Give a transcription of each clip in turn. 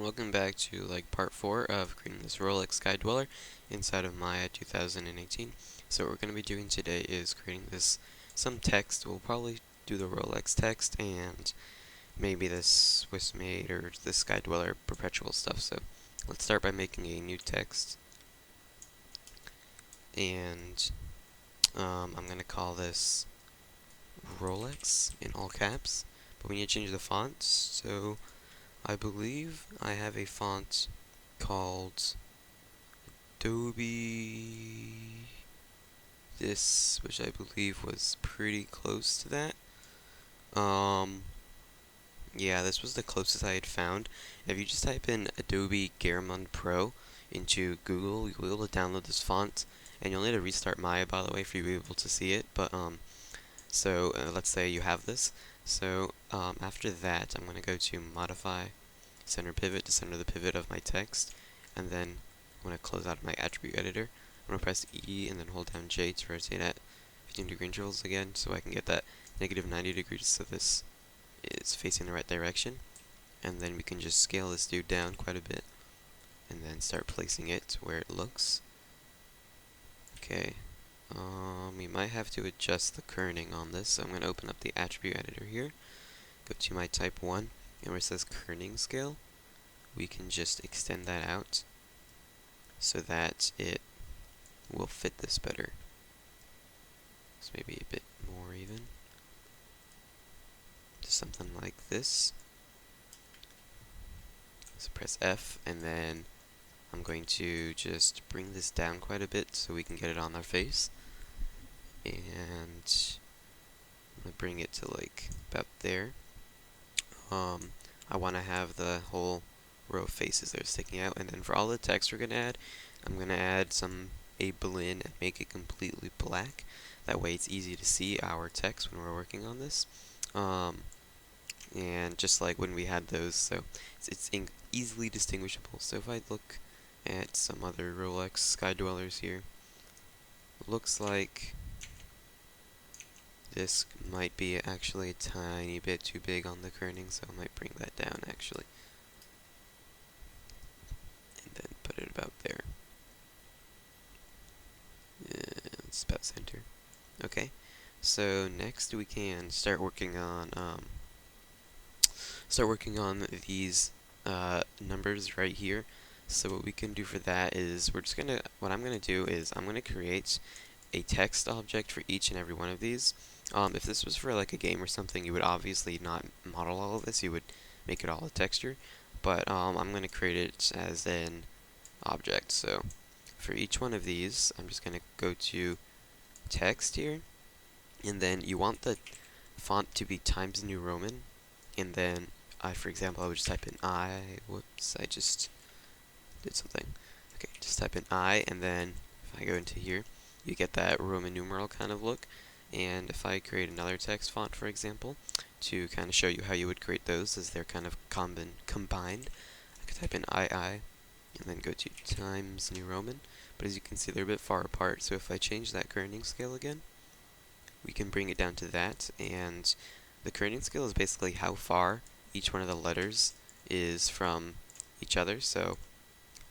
everyone, welcome back to part 4 of creating this Rolex Sky Dweller inside of Maya 2018. So what we're going to be doing today is creating some text. We'll probably do the Rolex text and maybe this Swiss made or the Sky Dweller perpetual stuff. So let's start by making a new text, and I'm going to call this Rolex in all caps, but we need to change the font. So I believe I have a font called Adobe this, which I believe was pretty close to that. Um, yeah, this was the closest I had found. If you just type in Adobe Garamond Pro into Google, you'll be able to download this font, and you'll need to restart Maya, by the way, for you to be able to see it. But let's say you have this. So after that, I'm going to go to Modify Center Pivot to center the pivot of my text, and then I'm going to close out my attribute editor. I'm going to press E and then hold down J to rotate at 15-degree intervals again, so I can get that negative 90 degrees so this is facing the right direction. And then we can just scale this dude down quite a bit, and then start placing it where it looks. Okay, we might have to adjust the kerning on this, so I'm going to open up the attribute editor here, go to my type 1, and where it says kerning scale, we can just extend that out so that it will fit this better. So maybe a bit more even. Just something like this. So press F, and then I'm going to just bring this down quite a bit so we can get it on our face. And I'm going to bring it to about there. I want to have the whole row of faces that are sticking out, and then for all the text we're going to add, I'm going to add a blend and make it completely black. That way it's easy to see our text when we're working on this. And just like when we had those, so it's easily distinguishable. So if I look at some other Rolex Sky Dwellers here, looks like this might be actually a tiny bit too big on the kerning, so I might bring that down actually. And then put it about there. It's about center. Okay, so next we can start working on these numbers right here. So what we can do for that is what I'm gonna do is I'm gonna create a text object for each and every one of these. If this was for a game or something, you would obviously not model all of this, you would make it all a texture, but I'm gonna create it as an object. So for each one of these, I'm just gonna go to text here, and then you want the font to be Times New Roman, and then for example, I would just type in whoops, I just did something. Okay, just type in I, and then if I go into here, you get that Roman numeral kind of look. And if I create another text font, for example, to kind of show you how you would create those as they're kind of combined, I could type in II, and then go to Times New Roman. But as you can see, they're a bit far apart, so if I change that kerning scale again, we can bring it down to that, and the kerning scale is basically how far each one of the letters is from each other. So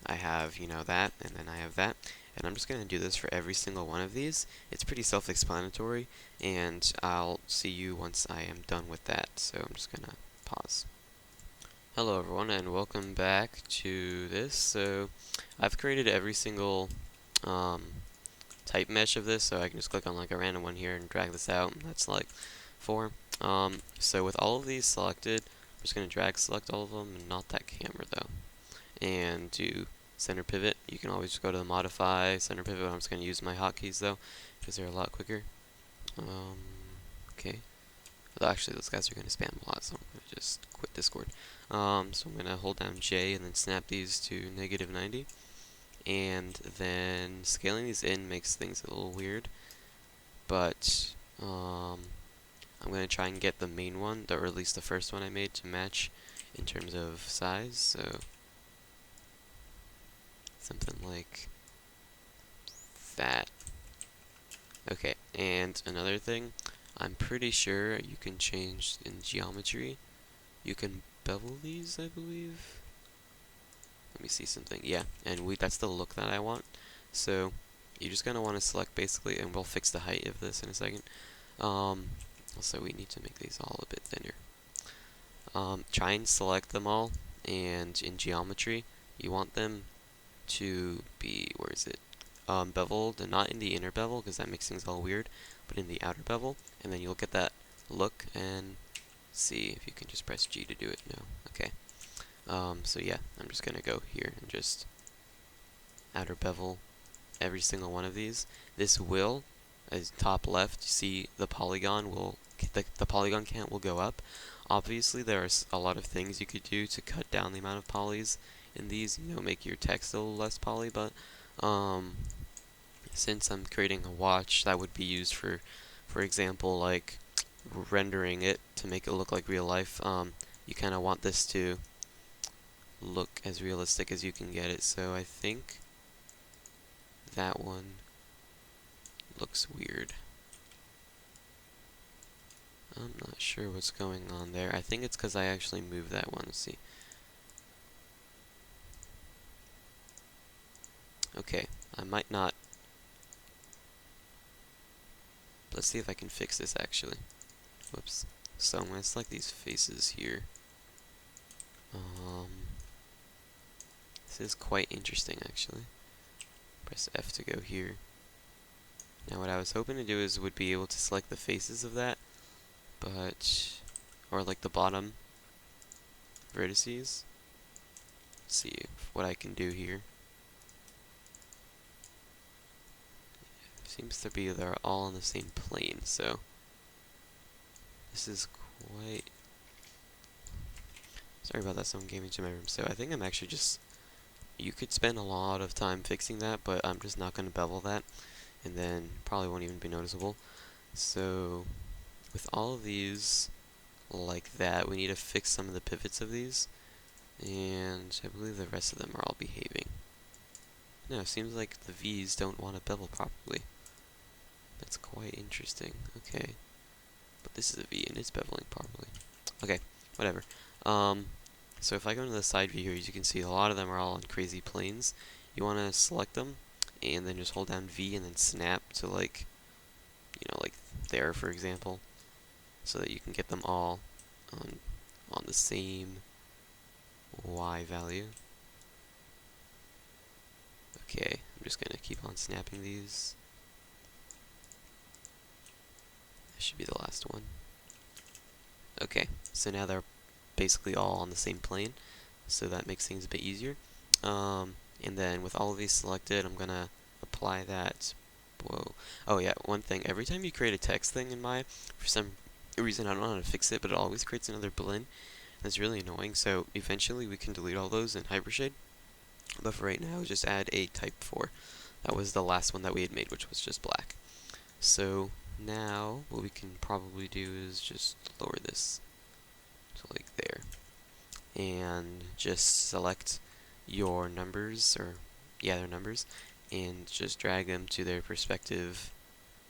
I have, that, and then I have that, and I'm just going to do this for every single one of these. It's pretty self-explanatory, and I'll see you once I am done with that. So I'm just going to pause. Hello everyone, and welcome back to this. So I've created every single type mesh of this, so I can just click on a random one here and drag this out, and that's 4. So with all of these selected, I'm just going to drag select all of them, and not that camera though, and do center pivot. You can always just go to the modify center pivot. I'm just going to use my hotkeys though, because they're a lot quicker. Okay. Well, actually, those guys are going to spam a lot, so I'm going to just quit Discord. So I'm going to hold down J and then snap these to negative 90. And then scaling these in makes things a little weird, but I'm going to try and get the main one, or at least the first one I made, to match in terms of size. So something like that. Okay, and another thing, I'm pretty sure you can change in geometry. You can bevel these, I believe. see something. Yeah, and that's the look that I want. So you're just gonna want to select basically, and we'll fix the height of this in a second. Also, we need to make these all a bit thinner. Try and select them all, and in geometry, you want them to be, where is it? Beveled, and not in the inner bevel, because that makes things all weird, but in the outer bevel, and then you'll get that look, and see if you can just press G to do it. No, okay. So yeah, I'm just gonna go here and just outer bevel every single one of these. This will, as top left, you see the polygon will, the polygon count will go up. Obviously, there are a lot of things you could do to cut down the amount of polys in these, you know, make your text a little less poly, but since I'm creating a watch that would be used for example, like rendering it to make it look like real life, you kind of want this to look as realistic as you can get it. So I think that one looks weird. I'm not sure what's going on there. I think it's because I actually moved that one. Let's see. Okay, I might not. Let's see if I can fix this actually. Whoops. So I'm going to select these faces here. This is quite interesting actually. Press F to go here. Now what I was hoping to do is would be able to select the faces of that, but, or like the bottom vertices. Let's see what I can do here. Seems to be they're all on the same plane, so this is quite. Sorry about that, someone came into my room. So I think I'm actually just, you could spend a lot of time fixing that, but I'm just not going to bevel that, and then probably won't even be noticeable. So with all of these like that, we need to fix some of the pivots of these, and I believe the rest of them are all behaving. No, it seems like the V's don't want to bevel properly. That's quite interesting. Okay. But this is a V and it's beveling properly. Okay, whatever. So if I go into the side view here, as you can see, a lot of them are all on crazy planes. You want to select them, and then just hold down V and then snap to like, you know, like there, for example, so that you can get them all on the same Y value. Okay, I'm just gonna keep on snapping these. That should be the last one. Okay, so now they're basically all on the same plane, so that makes things a bit easier. And then with all of these selected, I'm gonna apply that. Whoa. Oh yeah, one thing. Every time you create a text thing in Maya, for some reason I don't know how to fix it, but it always creates another blend. That's really annoying. So eventually we can delete all those in Hypershade. But for right now, just add a type 4. That was the last one that we had made, which was just black. So now what we can probably do is just lower this to like there, and just select your numbers, or yeah, their numbers, and just drag them to their respective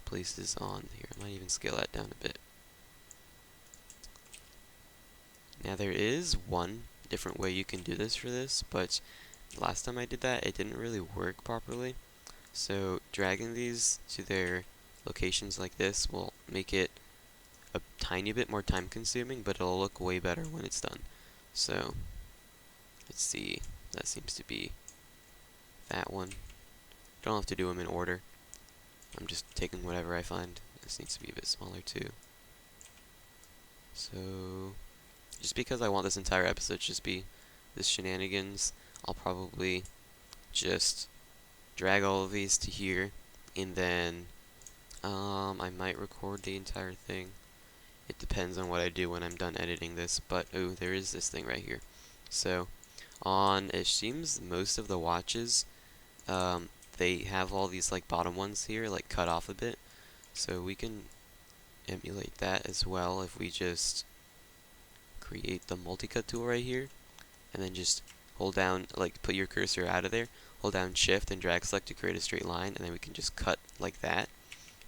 places on here. I might even scale that down a bit. Now there is one different way you can do this for this, but last time I did that, it didn't really work properly. So dragging these to their locations like this will make it a tiny bit more time consuming, but it'll look way better when it's done. So let's see, that seems to be that one. Don't have to do them in order. I'm just taking whatever I find. This needs to be a bit smaller too. So just because I want this entire episode to just be this shenanigans, I'll probably just drag all of these to here, and then I might record the entire thing. It depends on what I do when I'm done editing this, but oh, there is this thing right here. So on, it seems most of the watches, they have all these like bottom ones here like cut off a bit, so we can emulate that as well if we just create the multi-cut tool right here, and then just hold down, like put your cursor out of there, hold down shift and drag select to create a straight line, and then we can just cut like that,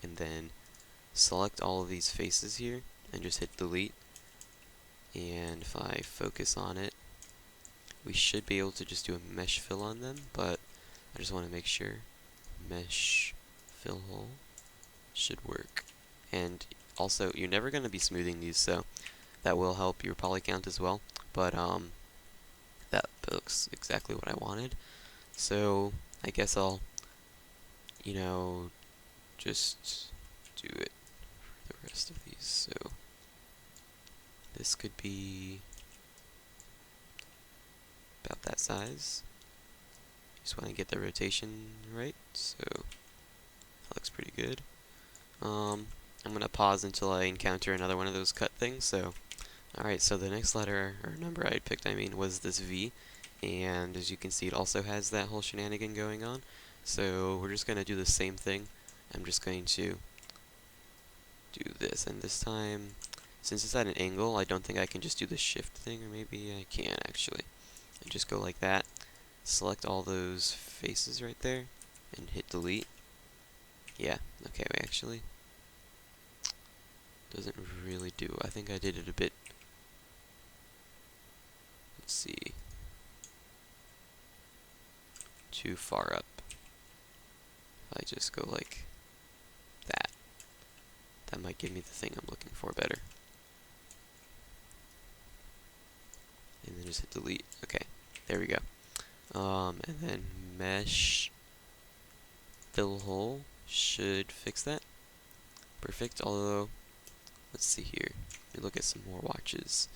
and then select all of these faces here and just hit delete. And if I focus on it, we should be able to just do a mesh fill on them, but I just want to make sure. Mesh fill hole should work. And also, you're never going to be smoothing these, so that will help your poly count as well. But that looks exactly what I wanted. So I guess I'll, you know, just do it for the rest of these. So this could be about that size. Just want to get the rotation right, so that looks pretty good. I'm gonna pause until I encounter another one of those cut things. So, alright, so the next letter, or number I picked, was this V, and as you can see, it also has that whole shenanigan going on. So we're just gonna do the same thing. I'm just going to do this, and this time, since it's at an angle, I don't think I can just do the shift thing, or maybe I can actually. And just go like that, select all those faces right there, and hit delete. Yeah, okay, wait, actually, doesn't really do. I think I did it a bit, let's see, too far up. I just go like that. That might give me the thing I'm looking for better. And then just hit delete. Okay, there we go. And then mesh fill hole should fix that. Perfect, although, let's see here. Let me look at some more watches.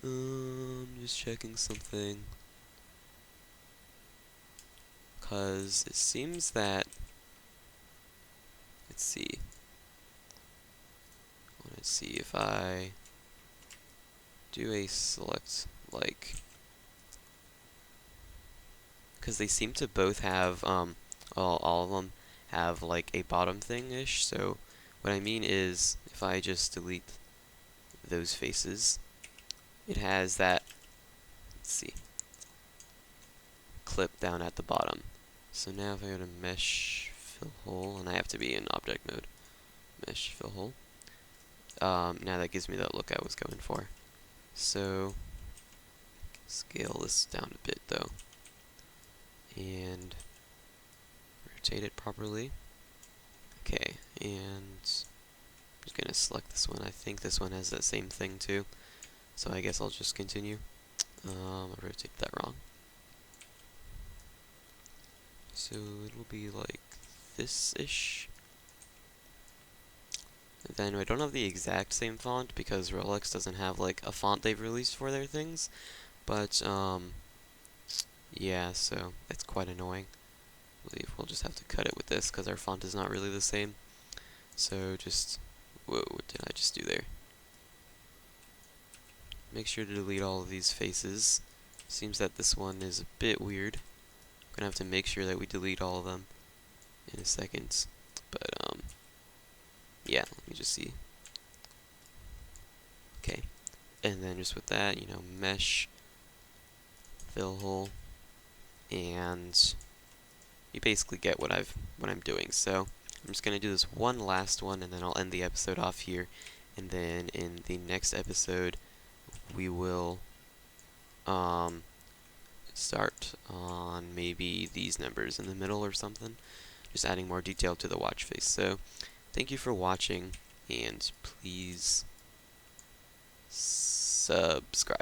Just checking something. Because it seems that, let's see. Let's see if I do a select, like, because they seem to both have, all of them have like a bottom thing-ish, so what I mean is, if I just delete those faces, it has that, let's see, clip down at the bottom. So now if I go to mesh fill hole, and I have to be in object mode, mesh fill hole, now that gives me that look I was going for. So, scale this down a bit though, and rotate it properly. Okay, and I'm just gonna select this one. I think this one has that same thing too, so I guess I'll just continue. I rotated that wrong. So it'll be like this-ish. Then I don't have the exact same font because Rolex doesn't have like a font they've released for their things, but yeah, so it's quite annoying. I believe we'll just have to cut it with this because our font is not really the same. So just, whoa, what did I just do there? Make sure to delete all of these faces. Seems that this one is a bit weird. I'm gonna have to make sure that we delete all of them in a second. But yeah, let me just see. Okay, and then just with that, mesh fill hole, and you basically get what I'm doing. So I'm just gonna do this one last one, and then I'll end the episode off here. And then in the next episode, we will start on maybe these numbers in the middle or something, just adding more detail to the watch face. So thank you for watching, and please subscribe.